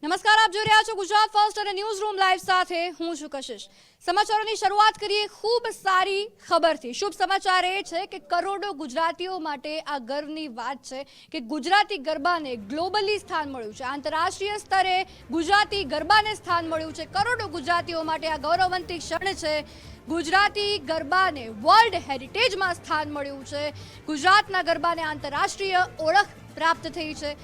નમસ્કાર, આપ જોઈ રહ્યા છો ગુજરાત ફર્સ્ટ અને ન્યૂઝ રૂમ લાઈવ સાથે હું છું કશિશ। સમાચારોની શરૂઆત કરીએ ખૂબ સારી ખબરથી। શુભ સમાચાર એ છે કે કરોડો ગુજરાતીઓ માટે આ ગર્વની વાત છે કે ગુજરાતી ગરબાને ગ્લોબલી સ્થાન મળ્યું છે। આંતરરાષ્ટ્રીય સ્તરે ગુજરાતી ગરબાને સ્થાન મળ્યું છે। કરોડો ગુજરાતીઓ માટે આ ગૌરવવંતી ક્ષણ છે। ગુજરાતી ગરબાને વર્લ્ડ હેરિટેજમાં સ્થાન મળ્યું છે। ગુજરાતના ગરબાને આંતરરાષ્ટ્રીય ઓળખ પ્રાપ્ત થઈ છે।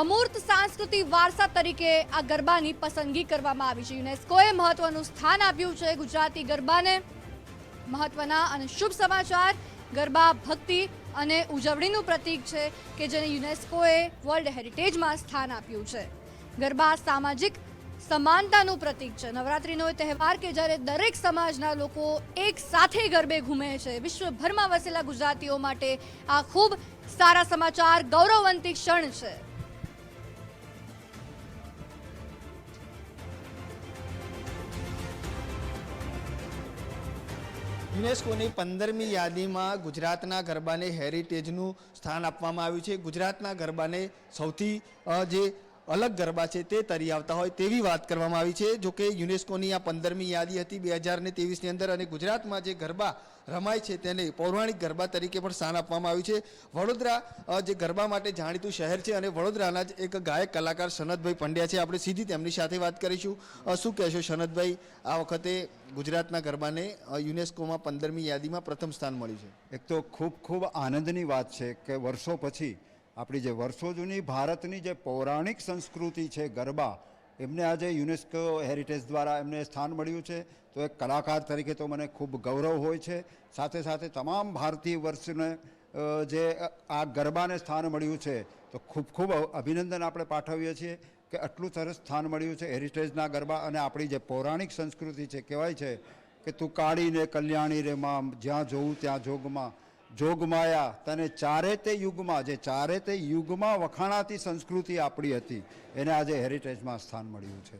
અમૂર્ત સાંસ્કૃતિક વારસા તરીકે આ ગરબાની પસંદગી કરવામાં આવી છે। યુનેસ્કોએ મહત્વનું સ્થાન આપ્યું છે ગુજરાતી ગરબાને। મહત્વના અને શુભ સમાચાર, ગરબા ભક્તિ અને ઉજવણીનું પ્રતીક છે કે જેને યુનેસ્કોએ વર્લ્ડ હેરિટેજમાં સ્થાન આપ્યું છે। ગરબા સામાજિક સમાનતાનું પ્રતીક છે। નવરાત્રિનો એ તહેવાર કે જ્યારે દરેક સમાજના લોકો એક સાથે ગરબે ઘૂમે છે। વિશ્વભરમાં વસેલા ગુજરાતીઓ માટે આ ખૂબ સારા સમાચાર, ગૌરવવંતી ક્ષણ છે। યુનેસ્કોની 15મી યાદીમાં ગુજરાતના ગરબાને હેરિટેજનું સ્થાન આપવામાં આવ્યું છે। ગુજરાતના ગરબાને સૌથી જે અલગ ગરબા છે તે તરી આવતા હોય તેવી વાત કરવામાં આવી છે। જોકે યુનેસ્કોની આ 15મી યાદી હતી 2023ની અંદર અને ગુજરાતમાં જે ગરબા રમાય છે તેને પૌરાણિક ગરબા તરીકે પણ સ્થાન આપવામાં આવ્યું છે। વડોદરા જે ગરબા માટે જાણીતું શહેર છે અને વડોદરાના જ એક ગાયક કલાકાર સનતભાઈ પંડ્યા છે। આપણે સીધી તેમની સાથે વાત કરીશું। શું કહેશો સનતભાઈ, આ વખતે ગુજરાતના ગરબાને યુનેસ્કોમાં 15મી યાદીમાં પ્રથમ સ્થાન મળ્યું છે? એક તો ખૂબ ખૂબ આનંદની વાત છે કે વર્ષો પછી આપણી જે વર્ષો જૂની ભારતની જે પૌરાણિક સંસ્કૃતિ છે ગરબા, એમને આજે યુનેસ્કો હેરિટેજ દ્વારા એમને સ્થાન મળ્યું છે। તો એક કલાકાર તરીકે તો મને ખૂબ ગૌરવ હોય છે। સાથે સાથે તમામ ભારતીય વર્ષને જે આ ગરબાને સ્થાન મળ્યું છે તો ખૂબ ખૂબ અભિનંદન આપણે પાઠવીએ છીએ કે આટલું સરસ સ્થાન મળ્યું છે હેરિટેજના ગરબા। અને આપણી જે પૌરાણિક સંસ્કૃતિ છે, કહેવાય છે કે તું કાળીને કલ્યાણી રે માં, જ્યાં જોઉં ત્યાં જોગમાં, જોગમાયા તને ચારે તે યુગમાં, જે ચારે તે યુગમાં વખાણાતી સંસ્કૃતિ આપણી હતી એને આજે હેરિટેજમાં સ્થાન મળ્યું છે।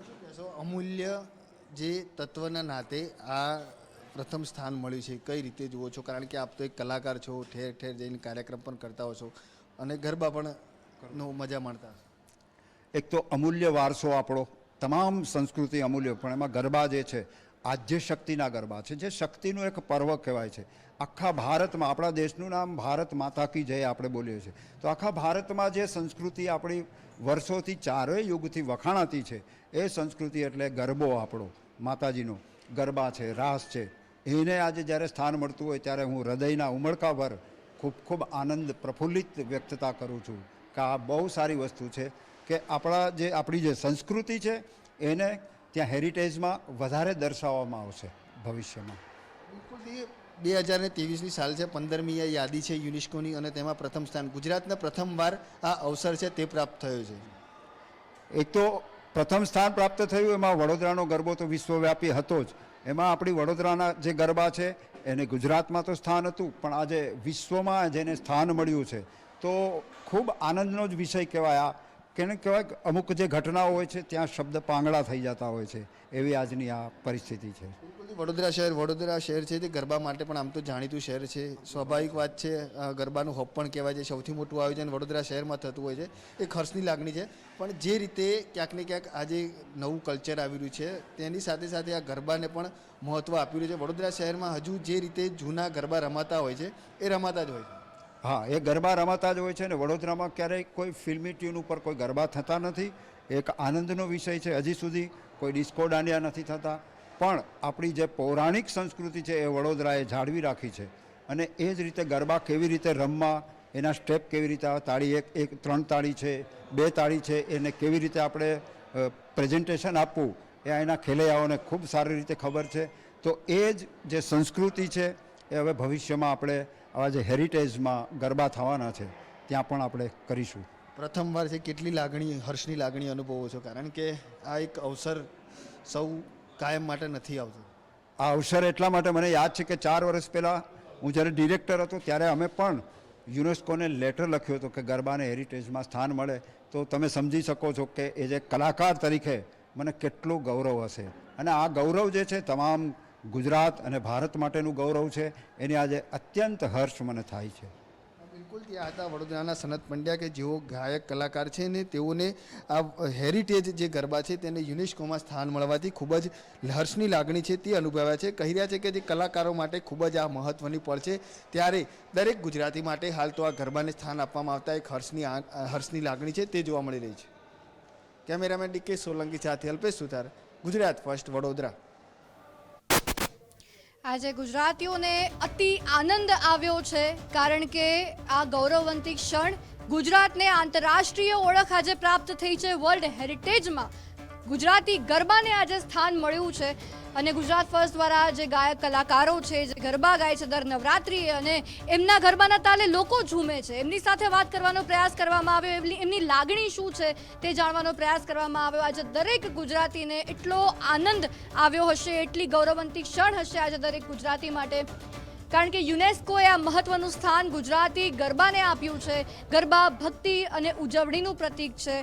શું કહેશો, અમૂલ્ય જે તત્વના નાતે આ પ્રથમ સ્થાન મળ્યું છે, કઈ રીતે જુઓ છો? કારણ કે આપ તો એક કલાકાર છો, ઠેર ઠેર જઈને કાર્યક્રમ પણ કરતા હો છો અને ગરબા પણ મજા માણતા હશો। એક તો અમૂલ્ય વારસો આપણો, તમામ સંસ્કૃતિ અમૂલ્ય, પણ એમાં ગરબા જે છે આદ્ય શક્તિના ગરબા છે, જે શક્તિનું એક પર્વ કહેવાય છે। આખા ભારતમાં, આપણા દેશનું નામ ભારત માતા કી જય આપણે બોલીએ છીએ, તો આખા ભારતમાં જે સંસ્કૃતિ આપણી વર્ષોથી ચારેય યુગથી વખાણાતી છે એ સંસ્કૃતિ એટલે ગરબો આપણો, માતાજીનો ગરબા છે, રાસ છે, એને આજે જ્યારે સ્થાન મળતું હોય ત્યારે હું હૃદયના ઉમળકાભર ખૂબ ખૂબ આનંદ પ્રફુલ્લિત વ્યક્તતા કરું છું કે આ બહુ સારી વસ્તુ છે કે આપણી જે સંસ્કૃતિ છે એને ત્યાં હેરિટેજમાં વધારે દર્શાવવામાં આવશે ભવિષ્યમાં। બિલકુલથી 2023ની સાલ છે, 15મી યાદી છે યુનેસ્કોની અને તેમાં પ્રથમ સ્થાન ગુજરાતને પ્રથમવાર આ અવસર છે તે પ્રાપ્ત થયો છે। એક તો પ્રથમ સ્થાન પ્રાપ્ત થયું, એમાં વડોદરાનો ગરબો તો વિશ્વવ્યાપી હતો જ, એમાં આપણી વડોદરાના જે ગરબા છે એને ગુજરાતમાં તો સ્થાન હતું પણ આજે વિશ્વમાં જેને સ્થાન મળ્યું છે તો ખૂબ આનંદનો જ વિષય કહેવાય। આ કેને કહેવાય, અમુક જે ઘટનાઓ હોય છે ત્યાં શબ્દ પાંગળા થઈ જતા હોય છે, એવી આજની આ પરિસ્થિતિ છે। વડોદરા શહેર છે તે ગરબા માટે પણ આમ તો જાણીતું શહેર છે। સ્વાભાવિક વાત છે, ગરબાનું હબ પણ કહેવાય છે। સૌથી મોટું આયોજન વડોદરા શહેરમાં થતું હોય છે, એક હર્ષની લાગણી છે। પણ જે રીતે ક્યાંક ને ક્યાંક આજે નવું કલ્ચર આવી રહ્યું છે તેની સાથે સાથે આ ગરબાને પણ મહત્ત્વ આપી રહ્યું છે। વડોદરા શહેરમાં હજુ જે રીતે જૂના ગરબા રમાતા હોય છે એ રમાતા જ હોય છે। હા, એ ગરબા રમાતા જ હોય છે ને વડોદરામાં ક્યારેય કોઈ ફિલ્મી ટ્યુન ઉપર કોઈ ગરબા થતા નથી, એક આનંદનો વિષય છે। હજી સુધી કોઈ ડિસ્કો દાંડિયા નથી થતા, પણ આપણી જે પૌરાણિક સંસ્કૃતિ છે એ વડોદરાએ જાળવી રાખી છે। અને એ જ રીતે ગરબા કેવી રીતે રમવા, એના સ્ટેપ કેવી રીતે આવે, તાળી એક 3 તાળી છે, 2 તાળી છે, એને કેવી રીતે આપણે પ્રેઝન્ટેશન આપવું એ એના ખેલૈયાઓને ખૂબ સારી રીતે ખબર છે। તો એ જ જે સંસ્કૃતિ છે એ હવે ભવિષ્યમાં આપણે આવા જે હેરિટેજમાં ગરબા થવાના છે ત્યાં પણ આપણે કરીશું। પ્રથમવાર છે, કેટલી લાગણી, હર્ષની લાગણી અનુભવો છો? કારણ કે આ એક અવસર સૌ કાયમ માટે નથી આવતો। આ અવસર એટલા માટે મને યાદ છે કે 4 વર્ષ પહેલાં હું જ્યારે ડિરેક્ટર હતો ત્યારે અમે પણ યુનેસ્કોને લેટર લખ્યો હતો કે ગરબાને હેરિટેજમાં સ્થાન મળે, તો તમે સમજી શકો છો કે એ જે કલાકાર તરીકે મને કેટલું ગૌરવ હશે। અને આ ગૌરવ જે છે તમામ ગુજરાત અને ભારત માટેનું ગૌરવ છે, એની આજે અત્યંત હર્ષ મને થાય છે। બિલકુલ ત્યાં હતા વડોદરાના સનત પંડ્યા કે જેઓ ગાયક કલાકાર છે ને તેઓને આ હેરિટેજ જે ગરબા છે તેને યુનેસ્કોમાં સ્થાન મળવાથી ખૂબ જ હર્ષની લાગણી છે તે અનુભવ્યા છે. કહી રહ્યા છે કે જે કલાકારો માટે ખૂબ જ આ મહત્ત્વની પળ છે, ત્યારે દરેક ગુજરાતી માટે હાલ તો આ ગરબાને સ્થાન આપવામાં આવતા એક હર્ષની લાગણી છે તે જોવા મળી રહી છે. કેમેરામેન ડીકે સોલંકી સાથે અલ્પેશ સુતાર, ગુજરાત ફર્સ્ટ, વડોદરા. આજે ગુજરાતીઓને અતિ આનંદ આવ્યો છે, કારણ કે આ ગૌરવવંતી ક્ષણ ગુજરાતને આંતરરાષ્ટ્રીય ઓળખ આજે પ્રાપ્ત થઈ છે. વર્લ્ડ હેરિટેજમાં ગુજરાતી ગરબાને આજે સ્થાન મળ્યું છે અને ગુજરાત ફર્સ્ટ દ્વારા જે ગાયક કલાકારો છે, જે ગરબા ગાય છે દર નવરાત્રિએ અને એમના ગરબાના તાલે લોકો ઝૂમે છે, એમની સાથે વાત કરવાનો પ્રયાસ કરવામાં આવ્યો, એમની લાગણી શું છે તે જાણવાનો પ્રયાસ કરવામાં આવ્યો. આજે દરેક ગુજરાતીને એટલો આનંદ આવ્યો હશે, એટલી ગૌરવવંતી ક્ષણ હશે આજે દરેક ગુજરાતી માટે, કારણ કે યુનેસ્કોએ આ મહત્વનું સ્થાન ગુજરાતી ગરબાને આપ્યું છે. ગરબા ભક્તિ અને ઉજવણીનું પ્રતીક છે,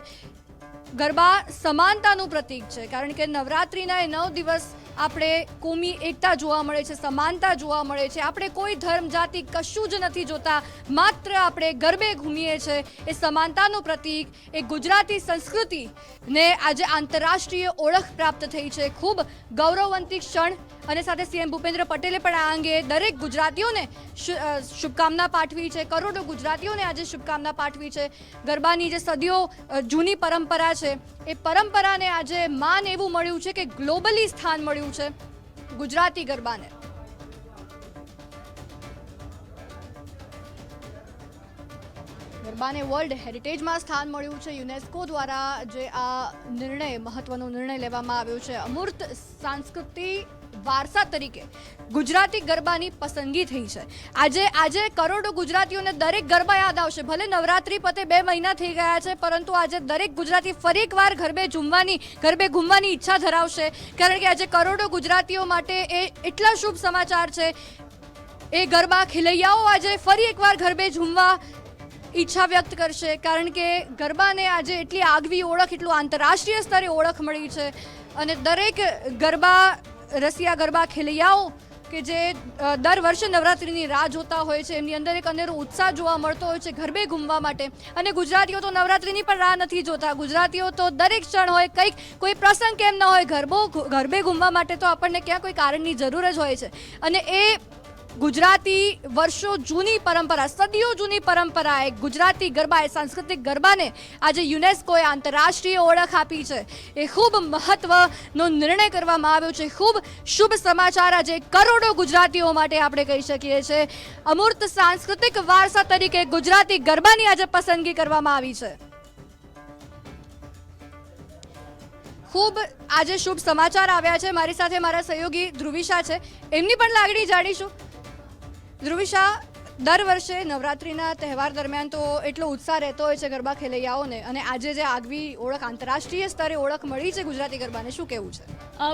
ગરબા સમાનતાનું પ્રતીક છે, કારણ કે નવરાત્રિના એ 9 દિવસ આપણે કોમી એકતા જોવા મળે છે, સમાનતા જોવા મળે છે. આપણે કોઈ ધર્મ જાતિ કશું જ નથી જોતા, માત્ર આપણે ગરબે ઘૂમીએ છીએ. એ સમાનતાનું પ્રતીક, એ ગુજરાતી સંસ્કૃતિને આજે આંતરરાષ્ટ્રીય ઓળખ પ્રાપ્ત થઈ છે. ખૂબ ગૌરવવંતી ક્ષણ, અને સાથે સીએમ ભૂપેન્દ્ર પટેલે પણ આ અંગે દરેક ગુજરાતીઓને શુભકામના પાઠવી છે. કરોડો ગુજરાતીઓને આજે શુભકામના પાઠવી છે. ગરબાની જે સદીઓ જૂની પરંપરા છે, એ પરંપરાને આજે માન એવું મળ્યું છે કે ગ્લોબલી સ્થાન મળ્યું છે ગુજરાતી ગરબાને. ગરબાને વર્લ્ડ હેરિટેજમાં સ્થાન મળ્યું છે. યુનેસ્કો દ્વારા જે આ મહત્વનો નિર્ણય લેવામાં આવ્યો છે, અમૂર્ત સાંસ્કૃતિક વારસા તરીકે ગુજરાતી ગરબાની પસંદગી થઈ છે. આજે કરોડો ગુજરાતીઓને દરેક ગરબા યાદ આવશે. ભલે નવરાત્રી પતે 2 મહિના થઈ ગયા છે, પરંતુ આજે દરેક ગુજરાતી ફરી એકવાર ગરબે ઘૂમવાની ઈચ્છા ધરાવશે, કારણ કે આજે કરોડો ગુજરાતીઓ માટે એ એટલા શુભ સમાચાર છે. એ ગરબા ખેલૈયાઓ આજે ફરી એકવાર ગરબે ઝૂમવા ઈચ્છા વ્યક્ત કરશે, કારણ કે ગરબાને આજે એટલી આગવી ઓળખ, એટલું આંતરરાષ્ટ્રીય સ્તરે ઓળખ મળી છે. અને દરેક રસિયા ગરબા ખેલૈયાઓ કે જે દર વર્ષે નવરાત્રિની રાહ જોતા હોય છે, એમની અંદર એક અનેરો ઉત્સાહ જોવા મળતો હોય છે ગરબે ઘૂમવા માટે. અને ગુજરાતીઓ તો નવરાત્રિની પણ રાહ નથી જોતા. ગુજરાતીઓ તો દરેક ક્ષણ હોય, કોઈ પ્રસંગ કેમ ન હોય, ગરબે ઘૂમવા માટે તો આપણને ક્યાં કોઈ કારણની જરૂર જ હોય છે. અને એ ગુજરાતી વર્ષો જૂની પરંપરા, સદીઓ જૂની પરંપરા, એ ગુજરાતી ગરબા, એ સાંસ્કૃતિક ગરબાને આજે યુનેસ્કોએ આંતરરાષ્ટ્રીય ઓળખ આપી છે. એ ખૂબ મહત્વનો નિર્ણય કરવામાં આવ્યો છે. ખૂબ શુભ સમાચાર આજે કરોડો ગુજરાતીઓ માટે આપણે કહી શકીએ છીએ. અમૂર્ત સાંસ્કૃતિક વારસા તરીકે ગુજરાતી ગરબાની આજે પસંદગી કરવામાં આવી છે. ખૂબ આજે શુભ સમાચાર આવ્યા છે. મારી સાથે મારા સહયોગી ધ્રુવિશા છે, એમની પણ લાગણી જાણીશું. ધ્રુવિશા, દર વર્ષે નવરાત્રિના તહેવાર દરમિયાન તો એટલો ઉત્સાહ રહેતો હોય છે ગરબા ખેલૈયાઓને, અને આજે જે આગવી ઓળખ, આંતરરાષ્ટ્રીય સ્તરે ઓળખ મળી છે ગુજરાતી ગરબાને, શું કહેવું છે?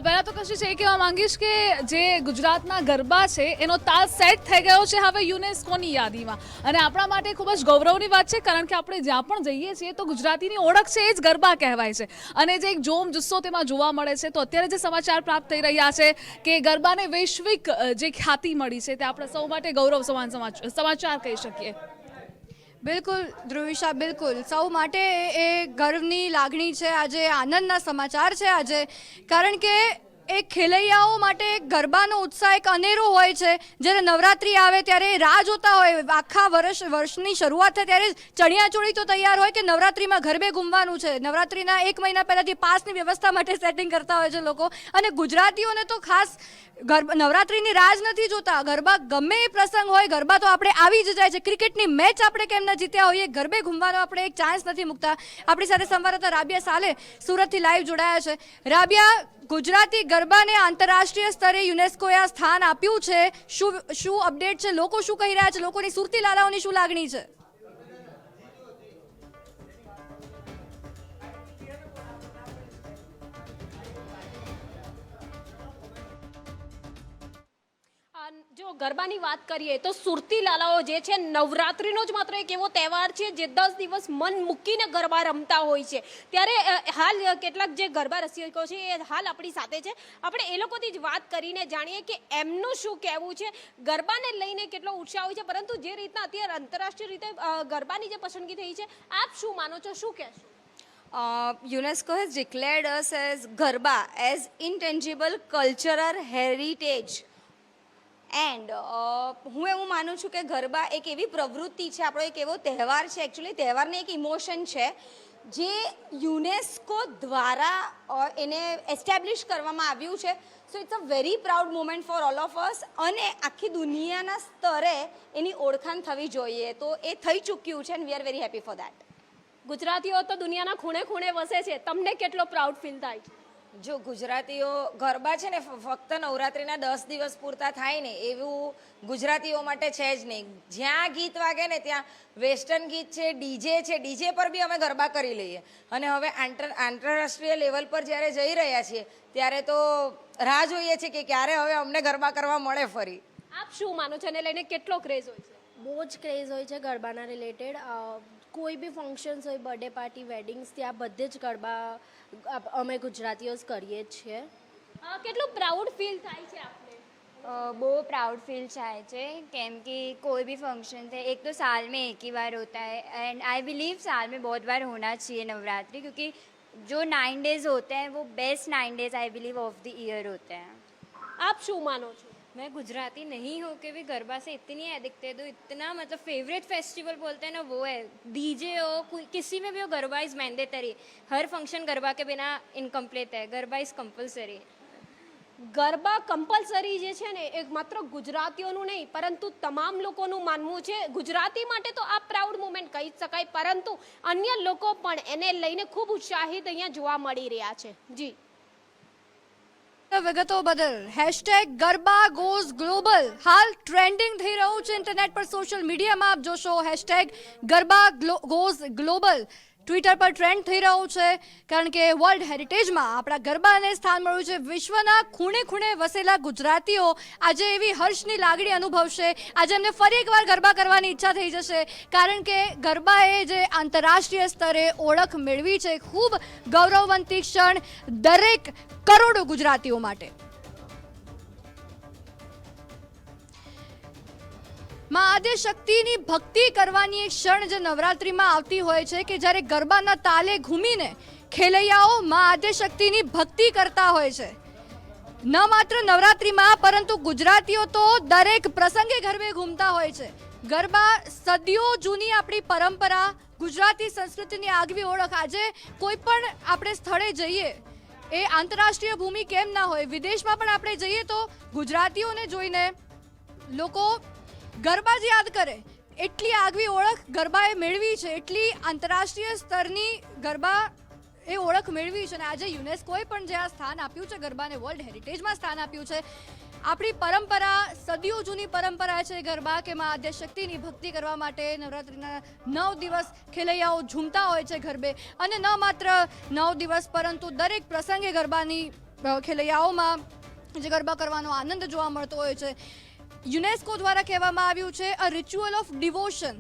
પહેલાં તો કશું છે એ કહેવા માંગીશ કે જે ગુજરાતના ગરબા છે એનો તાલ સેટ થઈ ગયો છે હવે યુનેસ્કોની યાદીમાં, અને આપણા માટે ખૂબ જ ગૌરવની વાત છે, કારણ કે આપણે જ્યાં પણ જઈએ છીએ તો ગુજરાતીની ઓળખ છે એ જ ગરબા કહેવાય છે. અને જે એક જોમ જુસ્સો તેમાં જોવા મળે છે, તો અત્યારે જે સમાચાર પ્રાપ્ત થઈ રહ્યા છે કે ગરબાને વૈશ્વિક જે ખ્યાતિ મળી છે, તે આપણે સૌ માટે ગૌરવ સમાન સમાચાર કહી શકીએ. બિલકુલ ધ્રુવિશા, બિલકુલ સૌ માટે એ ગર્વની લાગણી છે. આજે આનંદના સમાચાર છે આજે, કારણ કે એ ખેલૈયાઓ માટે ગરબાનો ઉત્સાહ એક અનેરો હોય છે. જ્યારે નવરાત્રિ આવે ત્યારે રાહ જોતા હોય, આખા વર્ષની શરૂઆત થાય ત્યારે ચણિયાચોળી તો તૈયાર હોય કે નવરાત્રિમાં ગરબે ઘૂમવાનું છે. નવરાત્રિના 1 મહિના પહેલાંથી પાસની વ્યવસ્થા માટે સેટિંગ કરતા હોય છે લોકો. અને ગુજરાતીઓને તો ખાસ નવરાત્રિની રાહ જ નથી જોતા. ગરબા ગમે એ પ્રસંગ હોય, ગરબા તો આપણે આવી જ જાય છે. ક્રિકેટની મેચ આપણે કેમ ન જીત્યા હોઈએ, ગરબે ઘૂમવાનો આપણે એક ચાન્સ નથી મૂકતા. આપણી સાથે સંવાદદાતા રાબિયા સાલે સુરતથી લાઈવ જોડાયા છે. રાબિયા, ગુજરાતી ગરબાને આંતરરાષ્ટ્રીય સ્તરે યુનેસ્કોએ આ સ્થાન આપ્યું છે, શું અપડેટ છે? લોકો શું કહી રહ્યા છે? લોકોની સુરતી લાલાઓની શું લાગણી છે? જો ગરબાની વાત કરીએ તો સુરતી લાલાઓ જે છે નવરાત્રિનો જ માત્ર એક એવો તહેવાર છે જે 10 દિવસ મન મૂકીને ગરબા રમતા હોય છે. ત્યારે હાલ કેટલાક જે ગરબા રસિકો છે એ હાલ આપણી સાથે છે. આપણે એ લોકોથી જ વાત કરીને જાણીએ કે એમનું શું કહેવું છે, ગરબાને લઈને કેટલો ઉત્સાહ હોય છે, પરંતુ જે રીતના અત્યારે આંતરરાષ્ટ્રીય રીતે ગરબાની જે પસંદગી થઈ છે, આપ શું માનો છો, શું કહેશો? UNESCO has declared us as Garba as intangible cultural heritage. And હું એવું માનું છું કે ગરબા એક એવી પ્રવૃત્તિ છે, આપણો એક એવો તહેવાર છે, એકચ્યુઅલી તહેવારને એક ઇમોશન છે જે યુનેસ્કો દ્વારા એને એસ્ટેબ્લિશ કરવામાં આવ્યું છે. So it's a very proud moment for all of us, અને આખી દુનિયાના સ્તરે એની ઓળખાણ થવી જોઈએ, તો એ થઈ ચૂક્યું છે and we are very happy for that. ગુજરાતીઓ તો દુનિયાના ખૂણે ખૂણે વસે છે, તમને કેટલો પ્રાઉડ ફીલ થાય છે? જો ગુજરાતીઓ ગરબા છે ને ફક્ત નવરાત્રિના 10 દિવસ પૂરતા થાય ને એવું ગુજરાતીઓ માટે છે જ નહીં. જ્યાં ગીત વાગે ને ત્યાં વેસ્ટર્ન ગીત છે, ડીજે પર બી અમે ગરબા કરી લઈએ. અને હવે આંતરરાષ્ટ્રીય લેવલ પર જ્યારે જઈ રહ્યા છીએ ત્યારે તો રાહ જોઈએ છે કે ક્યારે હવે અમને ગરબા કરવા મળે ફરી. આપ શું માનો છો, એને લઈને કેટલો ક્રેઝ હોય છે? બહુ જ ક્રેઝ હોય છે ગરબાના રિલેટેડ. કોઈ બી ફંક્શન્સ હોય, બર્થડે પાર્ટી, વેડિંગ્સ, ત્યાં બધે જ ગરબા અમે ગુજરાતીઓ જ કરીએ જ છીએ. કેટલું પ્રાઉડ ફીલ થાય છે આપને? वो प्राउड फील चाहे थे क्योंकि कोई भी फंक्शन है एक तो साल में एक ही बार होता है एंड आई बिलीव साल में बहुत बार होना चाहिए नवरात्रि क्योंकि जो 9 डेज होते हैं वो best 9 days I believe of the year होते हैं. आप શું માનો છો? मैं गुजराती नहीं हो के भी गरबा से इतनी एडिक्ट है तो इतना मतलब फेवरेट फेस्टिवल बोलते हैं ना वो है. डीजे हो किसी में भी हो garba is mandatory. Her function garba के बिना इनकम्प्लीट है. Garba is compulsory. Garba compulsory જે છે ને એ માત્ર ગુજરાતીઓનું નહીં પરંતુ તમામ લોકોનું માનવું છે. ગુજરાતી માટે તો આ પ્રાઉડ મુમેન્ટ કહી શકાય, પરંતુ અન્ય લોકો પણ એને લઈને ખૂબ ઉત્સાહિત અહીંયા જોવા મળી રહ્યા છે. જી વિગતો બદલ હેશટેગ ગરબા ગોઝ ગ્લોબલ હાલ ટ્રેન્ડિંગ થઈ રહ્યું છે ઇન્ટરનેટ પર, સોશિયલ મીડિયામાં આપ જોશો hashtag garba goes global Twitter પર ટ્રેન્ડ થઈ રહ્યું છે, કારણ કે વર્લ્ડ હેરિટેજમાં આપણા ગરબાને સ્થાન મળ્યું છે. વિશ્વના ખૂણે ખૂણે વસેલા ગુજરાતીઓ આજે એવી હર્ષની લાગણી અનુભવશે, આજે એમને ફરી એકવાર ગરબા કરવાની ઈચ્છા થઈ જશે, કારણ કે ગરબાએ જે આંતરરાષ્ટ્રીય સ્તરે ઓળખ મેળવી છે, ખૂબ ગૌરવવંતી ક્ષણ દરેક કરોડો ગુજરાતીઓ માટે. માં આદ્યશક્તિની ભક્તિ કરવાની એક ક્ષણ જે નવરાત્રિમાં આવતી હોય છે કે જ્યારે ગરબાના તાલે ઘૂમીને ખેલૈયાઓ માં આદ્યશક્તિની ભક્તિ કરતા હોય છે. ન માત્ર નવરાત્રિમાં પરંતુ ગુજરાતીઓ તો દરેક પ્રસંગે ગરબે ઘૂમતા હોય છે. ગરબા સદીઓ જૂની આપણી પરંપરા, ગુજરાતી સંસ્કૃતિની આગવી ઓળખ. આજે કોઈ પણ આપણે સ્થળે જઈએ, એ આંતરરાષ્ટ્રીય ભૂમિ કેમ ના હોય, વિદેશમાં પણ આપણે જઈએ તો ગુજરાતીઓને જોઈને લોકો ગરબા જ યાદ કરે. એટલી આગવી ઓળખ ગરબાએ મેળવી છે, એટલી આંતરરાષ્ટ્રીય સ્તરની ગરબા એ ઓળખ મેળવી છે. અને આજે યુનેસ્કોએ પણ જે આ સ્થાન આપ્યું છે, ગરબાને વર્લ્ડ હેરિટેજમાં સ્થાન આપ્યું છે. આપણી પરંપરા, સદીઓ જૂની પરંપરા છે ગરબા, કે માં આદ્યશક્તિની ભક્તિ કરવા માટે નવરાત્રિના 9 દિવસ ખેલૈયાઓ ઝૂમતા હોય છે ગરબે. અને ન માત્ર 9 દિવસ પરંતુ દરેક પ્રસંગે ગરબાની ખેલૈયાઓમાં જે ગરબા કરવાનો આનંદ જોવા મળતો હોય છે. યુનેસ્કો દ્વારા કહેવામાં આવ્યું છે અ રિચ્યુઅલ ઓફ ડિવોશન,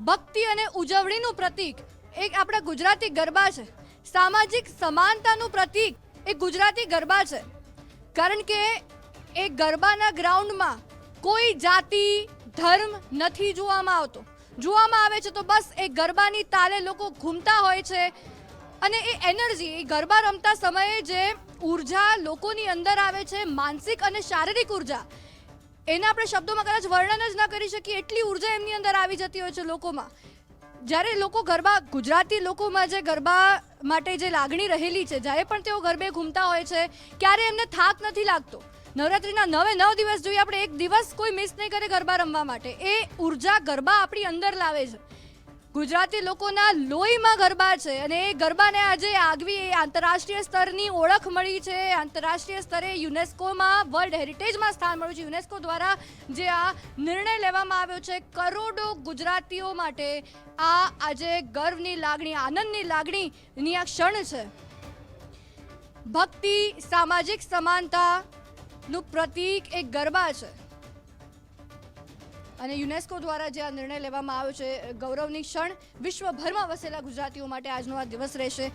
ભક્તિ અને ઉજવણીનું પ્રતીક એક આપણા ગુજરાતી ગરબા છે. સામાજિક સમાનતાનું પ્રતીક એ ગુજરાતી ગરબા છે, કારણ કે એ ગરબાના ગ્રાઉન્ડમાં કોઈ જાતિ, ધર્મ નથી જોવામાં આવતો. જોવામાં આવે છે તો બસ એ ગરબાની તાલે લોકો ઘૂમતા હોય છે. અને એ એનર્જી, એ ગરબા રમતા સમયે જે ઉર્જા લોકોની અંદર આવે છે, માનસિક અને શારીરિક ઉર્જા, એને આપણે શબ્દોમાં કદાચ વર્ણન જ ના કરી શકીએ, એટલી ઉર્જા એમની અંદર આવી જતી હોય છે લોકોમાં. જ્યારે લોકો ગરબા, ગુજરાતી લોકોમાં જે ગરબા માટે જે લાગણી રહેલી છે, જ્યારે પણ તેઓ ગરબે ઘૂમતા હોય છે, ક્યારે એમને થાક નથી લાગતો. નવરાત્રિના 9 દિવસ જોઈએ આપણે, એક દિવસ કોઈ મિસ નહીં કરે ગરબા રમવા માટે. એ ઉર્જા ગરબા આપણી અંદર લાવે છે. ગુજરાતી લોકોના લોહીમાં ગરબા છે અને એ ગરબાને આજે આગવી આંતરરાષ્ટ્રીય સ્તરની ઓળખ મળી છે. આંતરરાષ્ટ્રીય સ્તરે યુનેસ્કોમાં વર્લ્ડ હેરિટેજમાં સ્થાન મળ્યું છે. યુનેસ્કો દ્વારા જે આ નિર્ણય લેવામાં આવ્યો છે, કરોડો ગુજરાતીઓ માટે આ આજે ગર્વની લાગણી, આનંદની લાગણીની આ ક્ષણ છે. ભક્તિ, સામાજિક સમાનતાનું પ્રતીક એક ગરબા છે. અને યુનેસ્કો દ્વારા જે આ નિર્ણય લેવામાં આવ્યો છે ગૌરવની ક્ષણ વિશ્વભરમાં વસેલા ગુજરાતીઓ માટે આજનો આ દિવસ રહેશે.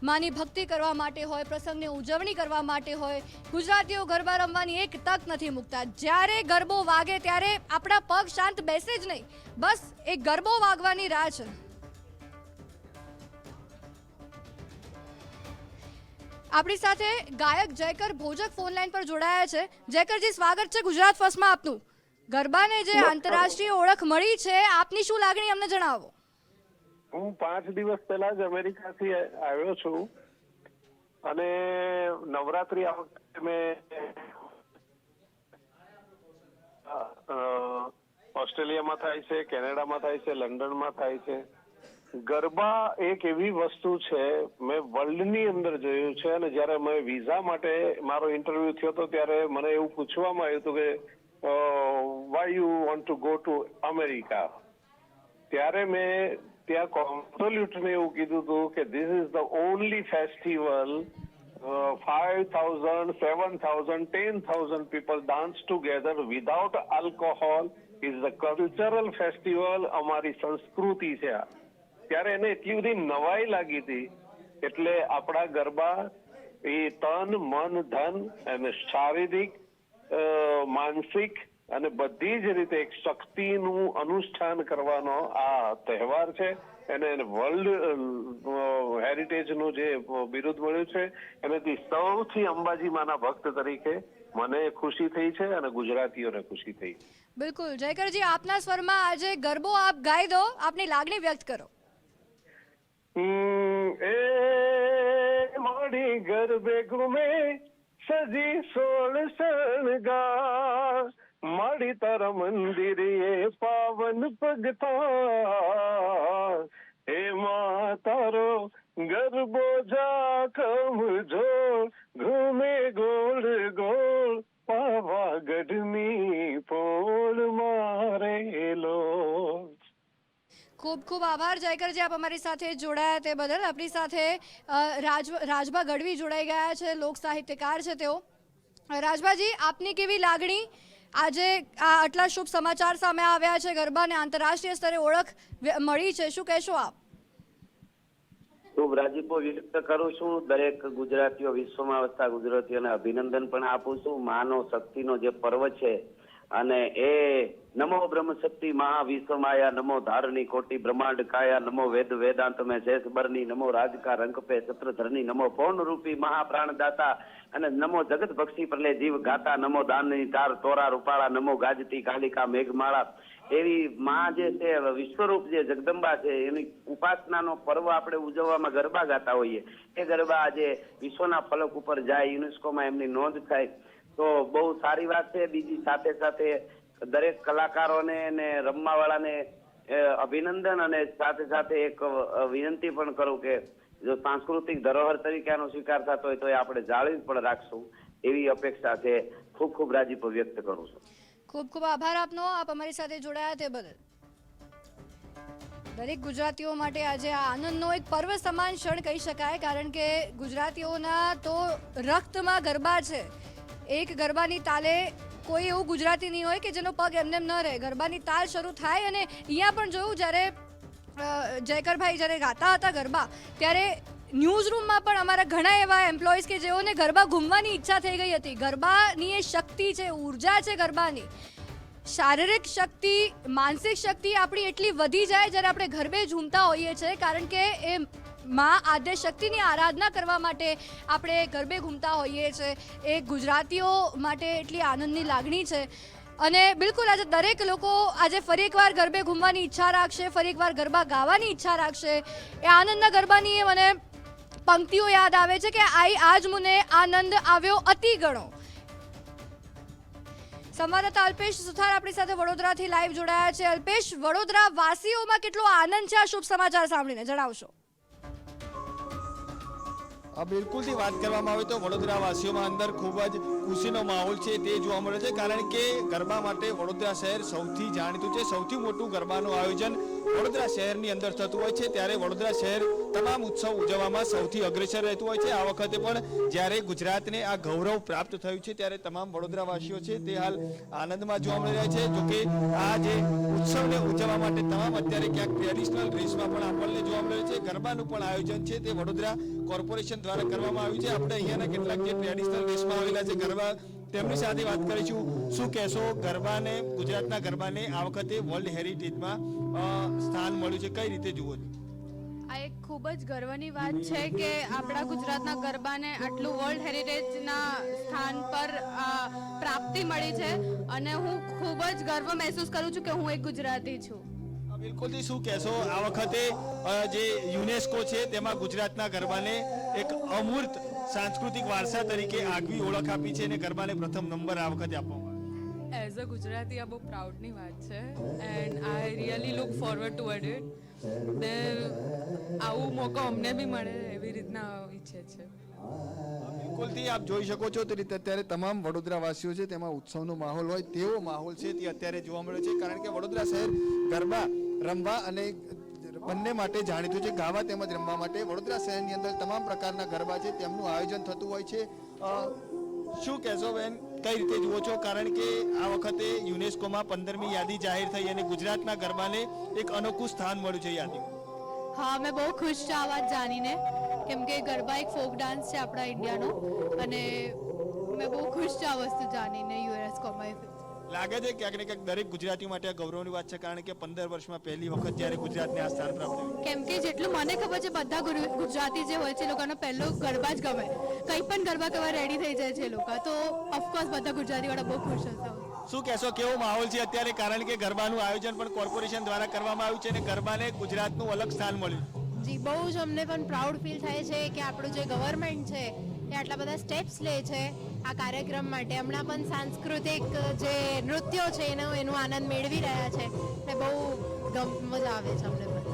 માની ભક્તિ કરવા માટે હોય, પ્રસંગની ઉજવણી કરવા માટે હોય, ગુજરાતીઓ ગરબા રમવાની એક તક નથી મૂકતા. જ્યારે ગરબો વાગે ત્યારે આપણા પગ શાંત બેસે જ નહીં, બસ એ ગરબો વાગવાની રાહ છે. આપણી સાથે ગાયક જયકર ભોજક ફોન લાઈન પર જોડાયા છે. જયકરજી, સ્વાગત છે ગુજરાત ફર્સ્ટમાં આપનું. ગરબાને જે આંતરરાષ્ટ્રીય ઓળખ મળી છે, આપની શું લાગણી અમને જણાવો. હું 5 દિવસ પહેલા જ અમેરિકાથી આવ્યો છું અને નવરાત્રી આ વખતે મેં ઓસ્ટ્રેલિયામાં થાય છે, કેનેડામાં થાય છે, લંડનમાં થાય છે. ગરબા એક એવી વસ્તુ છે મેં વર્લ્ડની અંદર જોયું છે અને જ્યારે મેં વિઝા માટે મારો ઇન્ટરવ્યુ થયો હતો ત્યારે મને એવું પૂછવામાં આવ્યું હતું કે why you want to go to America. ત્યારે મેં ત્યાં કોન્સોલ્યુટને એવું કીધું હતું કે this is the only festival 5,000, 7,000, 10,000 people dance together without alcohol is the cultural festival. અમારી સંસ્કૃતિ છે. ત્યારે એને એટલી બધી નવાઈ લાગી હતી. એટલે આપણા ગરબા એ તન, મન, ધન અને શારીરિક, માનસિક અને બધી જ રીતે એક શક્તિનું અનુષ્ઠાન કરવાનો આ તહેવાર છે. એને વર્લ્ડ હેરિટેજનું જે બિરુદ મળ્યું છે એનાથી સૌથી અંબાજી માના ભક્ત તરીકે મને ખુશી થઈ છે અને ગુજરાતીઓને ખુશી થઈ. બિલકુલ જયકરજી, આપના સ્વરમાં આજે ગરબો આપ ગાઈ દો, આપની લાગણી વ્યક્ત કરો. એ મારી ગરબે ઘૂમે સજી સોળ શણગાર, મારી તારા મંદિરે પાવન પગથાર, હે મા તારો ગરબો જાખમ જોડ, ઘૂમે ગોળ ગોળ પાવાગઢની પોળ મારેલો. ખૂબ ખૂબ આભાર જયકરજી, આપ અમારી સાથે જોડાયા તે બદલ. આપણી સાથે રાજભા ગઢવી જોડાઈ ગયા છે, લોક સાહિત્યકાર છે તેઓ. રાજભાજી, આપની કેવી લાગણી? આજે આ આટલા શુભ સમાચાર સામે આવ્યા છે, ગરબાને આંતરરાષ્ટ્રીય સ્તરે ઓળખ મળી છે, શું કહેશો આપ? ખૂબ રાજીપો વ્યક્ત કરું છું. દરેક ગુજરાતીઓ, વિશ્વમાં વસતા ગુજરાતીઓને અભિનંદન પણ આપું છું. માનો શક્તિનો જે પર્વ છે અને એ નમો બ્રહ્મ શક્તિ મહાવિશ્વમાયા, નમો ધારણી કોટી બ્રહ્માંડ કાયા, નમો વેદ વેદાંત મેં શેષ બરની, નમો રાજકા રંક પે છત્રધરની, નમો પૌર્ણ રૂપી મહાપ્રાણદાતા અને નમો જગત બક્ષી પ્રલે જીવ ગાતા, નમો દાનની તાર તોરા રૂપાળા, નમો ગાજતી કાલિકા મેઘમાળા. એવી માં જે છે, વિશ્વરૂપ જે જગદંબા છે, એની ઉપાસનાનો પર્વ આપણે ઉજવવામાં ગરબા ગાતા હોઈએ. એ ગરબા આજે વિશ્વના ફલક ઉપર જાય, યુનેસ્કોમાં એમની નોંધ થાય તો બહુ સારી વાત છે. બીજી સાથે સાથે દરેક કલાકારોને અને રમવાવાળાને અભિનંદન અને સાથે સાથે એક વિનંતી પણ કરું કે જો સાંસ્કૃતિક ધરોહર તરીકે આનો સ્વીકાર થતો હોય તો એ આપણે જાળવી પણ રાખશું એવી અપેક્ષા છે. ખૂબ ખૂબ રાજીપો વ્યક્ત કરું છું. ખૂબ ખૂબ આભાર આપનો, આપ અમારી સાથે જોડાયા તે બદલ. દરેક ગુજરાતીઓ માટે આજે આ આનંદનો એક પર્વ સમાન ક્ષણ કહી શકાય, કારણ કે ગુજરાતીઓના તો રક્તમાં ગરબા છે. એક ગરબાની તાલે કોઈ એવું ગુજરાતી નહીં હોય કે જેનો પગ એમને ન રહે. ગરબાની તાલ શરૂ થાય અને અહીંયા પણ જોયું જ્યારે જયકરભાઈ જ્યારે ગાતા હતા ગરબા, ત્યારે ન્યૂઝ રૂમમાં પણ અમારા ઘણા એવા એમ્પ્લોઈઝ કે જેઓને ગરબા ઘૂમવાની ઈચ્છા થઈ ગઈ હતી. ગરબાની એ શક્તિ છે, ઉર્જા છે ગરબાની. શારીરિક શક્તિ, માનસિક શક્તિ આપણી એટલી વધી જાય જ્યારે આપણે ગરબે ઝૂમતા હોઈએ છીએ, કારણ કે એ માં આદ્ય શક્તિની આરાધના કરવા માટે આપણે ગરબે ઘૂમતા હોઈએ છીએ. એ ગુજરાતીઓ માટે એટલી આનંદની લાગણી છે. અને બિલકુલ આજે દરેક લોકો આજે ફરી એકવાર ગરબે ઘૂમવાની ઈચ્છા રાખશે, ફરી એકવાર ગરબા ગાવાની ઈચ્છા રાખશે. એ આનંદના ગરબાની એ મને પંક્તિઓ યાદ આવે છે કે આજ મને આનંદ આવ્યો અતિ ગણો. સંવાદદાતા અલ્પેશ સુથાર આપણી સાથે વડોદરાથી લાઈવ જોડાયા છે. અલ્પેશ, વડોદરા વાસીઓમાં કેટલો આનંદ છે આ શુભ સમાચાર સાંભળીને, જણાવશો? બિલકુલથી વાત કરવામાં આવે તો વડોદરાવાસીઓમાં અંદર ખૂબ જ ખુશીનો માહોલ છે તે જોવા મળે છે, કારણ કે ગરબા માટે વડોદરા શહેર સૌથી જાણીતું છે. સૌથી મોટું ગરબાનું આયોજન વડોદરા શહેરની અંદર થતું હોય છે, ત્યારે વડોદરા શહેર તમામ ઉત્સવ ઉજવવામાં સૌથી અગ્રેસર રહેતું હોય છે. આ વખતે પણ જ્યારે ગુજરાતને આ ગૌરવ પ્રાપ્ત થયું છે ત્યારે તમામ વડોદરાવાસીઓ છે તે હાલ આનંદમાં જોવા મળી રહ્યા છે. જોકે આ જે ઉત્સવને ઉજવવા માટે તમામ અત્યારે ક્યાંક ટ્રેડિશનલ ડ્રેસમાં પણ આપણને જોવા મળે છે. ગરબાનું પણ આયોજન છે તે વડોદરા કોર્પોરેશન દ્વારા કરવામાં આવ્યું છે. આપણે અહીંયાના કેટલાક જે ટ્રેડિશનલ ડ્રેસમાં આવેલા છે ગરબા, તેમની સાથે વાત કરીશું. શું કહેશો, ગરબાને, ગુજરાતના ગરબાને આ વખતે વર્લ્ડ હેરિટેજમાં સ્થાન મળ્યું છે, કઈ રીતે જુઓ છો? આ એક ખૂબ જ ગર્વની વાત છે કે આપણા ગુજરાતના ગરબાને આટલું વર્લ્ડ હેરિટેજના સ્થાન પર પ્રાપ્તિ મળી છે અને હું ખૂબ જ ગર્વ મહેસૂસ કરું છું કે હું એક ગુજરાતી છું. બિલકુલથી શું કહેશો, આ વખતે જે યુનેસ્કો છે તેમાં ગુજરાતના ગરબાને એક અમૂર્ત સાંસ્કૃતિક વારસા તરીકે આગવી ઓળખ આપી છે અને ગરબાને પ્રથમ નંબર આ વખતે આપવામાં આવ્યો. એઝ અ ગુજરાતી આ બહુ પ્રાઉડની વાત છે and I really look forward toward it. ને આવું મોકો અમને બી મળે એવી રીતના ઈચ્છે છે. બિલકુલથી આપ જોઈ શકો છો તે રીતે અત્યારે તમામ વડોદરાવાસીઓ છે તેમાં ઉત્સવનો માહોલ હોય તેવો માહોલ છે તે અત્યારે જોવા મળ્યો છે. કારણ કે વડોદરા શહેર ગરબા રમવા અને બંને માટે જાણીતું છે, ગાવા તેમજ રમવા માટે. વડોદરા શહેરની અંદર તમામ પ્રકારના ગરબા છે તેમનું આયોજન થતું હોય છે. શું કહેશો બેન, કઈ રીતે જુઓ છો? કારણ કે આ વખતે યુનેસ્કોમાં 15મી યાદી જાહેર થઈ અને ગુજરાતના ગરબાને એક અનોખું સ્થાન મળ્યું છે યાદી. હા, મેં બહુ ખુશ છું આ વાત જાણીને કેમ કે ગરબા એક ફોક ડાન્સ છે આપણા ઇન્ડિયાનો અને મેં બહુ ખુશ છું આ વસ્તુ જાણીને યુનેસ્કોમાં. લાગે છે ક્યાંક ને ક્યાંક દરેક ગુજરાતી માટે આ ગૌરવની વાત છે, કારણ કે 15 વર્ષમાં પહેલી વખત જ્યારે ગુજરાતને આ સ્થાન પ્રાપ્ત થયું. કેમ કે જેટલું મને ખબર છે બધા ગુજરાતી જે હોય છે એ લોકોનો પહેલો ગરબા જ ગમે, કંઈ પણ ગરબા કરવા રેડી થઈ જાય છે એ લોકો, તો ઓફકોર્સ બધા ગુજરાતીવાળા બહુ ખુશ હશે. શું કહેશો, કેવો માહોલ છે અત્યારે? કારણ કે ગરબાનું આયોજન પણ કોર્પોરેશન દ્વારા કરવામાં આવ્યું છે અને ગરબાને ગુજરાતનું અલગ સ્થાન મળ્યું. જી, બહુ જ અમને પણ પ્રાઉડ ફીલ થાય છે કે આપણું જે ગવર્મેન્ટ છે એ આટલા બધા સ્ટેપ્સ લે છે આ કાર્યક્રમ માટે. હમણાં પણ સાંસ્કૃતિક જે નૃત્યો છે એનો આનંદ મેળવી રહ્યા છે ને બહુ મજા આવે છે અમને પણ.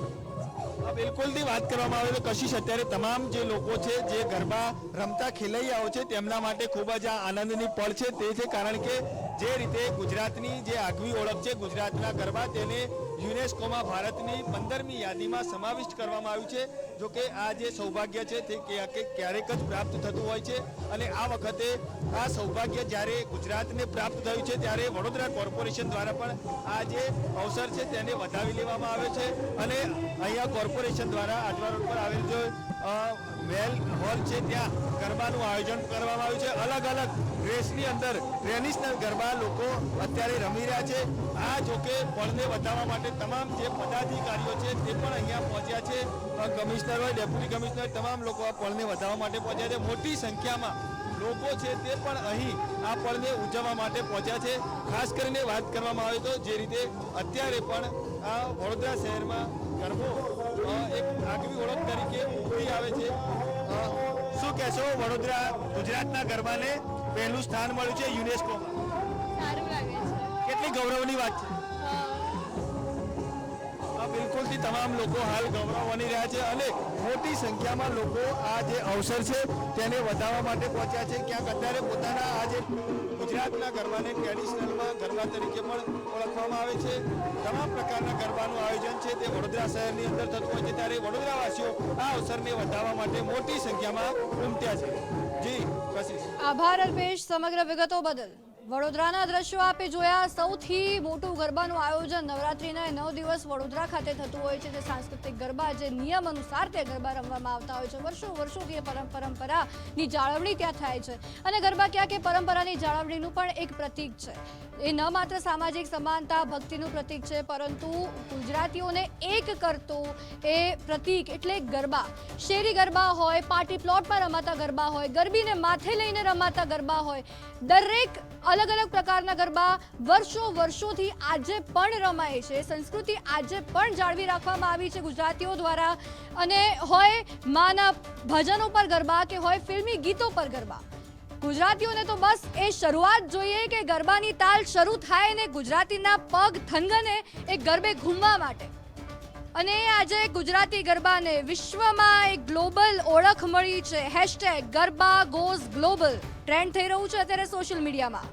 બિલકુલથી વાત કરવામાં આવે તો કશિશ, અત્યારે તમામ જે લોકો છે જે ગરબા રમતા ખેલૈયાઓ છે તેમના માટે ખૂબ જ આ આનંદની પળ છે. તે છે કારણ કે જે રીતે ગુજરાતની જે આગવી ઓળખ છે ગુજરાતના ગરબા, તેને યુનેસ્કોમાં ભારતની 15મી યાદીમાં સમાવિષ્ટ કરવામાં આવ્યું છે. જો કે આ જે સૌભાગ્ય છે તે ક્યારેક જ પ્રાપ્ત થતું હોય છે અને આ વખતે આ સૌભાગ્ય જ્યારે ગુજરાતને પ્રાપ્ત થયું છે ત્યારે વડોદરા કોર્પોરેશન દ્વારા પણ આ જે અવસર છે તેને વધાવી લેવામાં આવે છે અને અહીંયા કોર્પોરેશન દ્વારા આજવા રોડ પર આવેલ જો મેલ હોલ છે ત્યાં ગરબાનું આયોજન કરવામાં આવ્યું છે. અલગ અલગ ડ્રેસની અંદર ટ્રેડિશનલ ગરબા લોકો અત્યારે રમી રહ્યા છે. આ જોકે પળને વધારવા માટે તમામ જે પદાધિકારીઓ છે તે પણ અહીંયા પહોંચ્યા છે. કમિશનર હોય, ડેપ્યુટી કમિશનર, તમામ લોકો આ પળને વધારવા માટે પહોંચ્યા છે. મોટી સંખ્યામાં લોકો છે તે પણ અહીં આ પળને ઉજવવા માટે પહોંચ્યા છે. ખાસ કરીને વાત કરવામાં આવે તો જે રીતે અત્યારે પણ આ વડોદરા શહેરમાં ગરબો એક આગવી ઓળખ તરીકે ઉભરી આવે છે. શું કહેશો, વડોદરા ગુજરાતના ગરબાને પહેલું સ્થાન મળ્યું છે યુનેસ્કોમાં? સારું લાગે છે. કેટલી ગૌરવની વાત છે. બિલકુલથી તમામ લોકો હાલ ગૌરવ બની રહ્યા છે અને મોટી સંખ્યામાં લોકો આ જે અવસર છે તેને વધારવા માટે પહોંચ્યા છે. ક્યાંક અત્યારે પોતાના આ જે ગુજરાતના ગરબાને ટ્રેડિશનલમાં ગરબા તરીકે પણ ઓળખવામાં આવે છે. તમામ પ્રકારના ગરબાનું આયોજન છે તે વડોદરા શહેરની અંદર થતું હોય છે, ત્યારે વડોદરાવાસીઓ આ અવસરને વધારવા માટે મોટી સંખ્યામાં ઉમટ્યા છે. જી કશિશ. આભાર અલ્પેશ સમગ્ર વિગતો બદલ. વડોદરાના દ્રશ્યો આપે જોયા. સૌથી મોટું ગરબાનું આયોજન નવરાત્રિના 9 દિવસ વડોદરા ખાતે થતું હોય છે. જે સાંસ્કૃતિક ગરબા જે નિયમ અનુસાર તે ગરબા રમવામાં આવતા હોય છે. વર્ષોથી પરંપરાની જાળવણી ત્યાં થાય છે અને ગરબા ક્યાં કે પરંપરાની જાળવણીનું પણ એક પ્રતીક છે. એ ન માત્ર સામાજિક સમાનતા ભક્તિનું પ્રતીક છે, પરંતુ ગુજરાતીઓને એક કરતું એ પ્રતીક એટલે ગરબા. શેરી ગરબા હોય, પાર્ટી પ્લોટમાં રમાતા ગરબા હોય, ગરબીને માથે લઈને રમાતા ગરબા હોય, દરેક અલગ અલગ પ્રકારના ગરબા વર્ષોથી આજે પણ રમાય છે. સંસ્કૃતિ આજે પણ જાળવી રાખવામાં આવી છે ગુજરાતીઓ દ્વારા. અને હોય માના ભજનો પર ગરબા કે હોય ફિલ્મી ગીતો પર ગરબા, ગુજરાતીઓને તો બસ એ શરૂઆત જોઈએ કે ગરબાની તાલ શરૂ થાય ને ગુજરાતીના પગ થંગને એ ગરબે ઘૂમવા માટે. અને આજે ગુજરાતી ગરબાને વિશ્વમાં એક ગ્લોબલ ઓળખ મળી છે. #ગરબા ગોઝ ગ્લોબલ ટ્રેન્ડ થઈ રહ્યું છે અત્યારે સોશિયલ મીડિયામાં.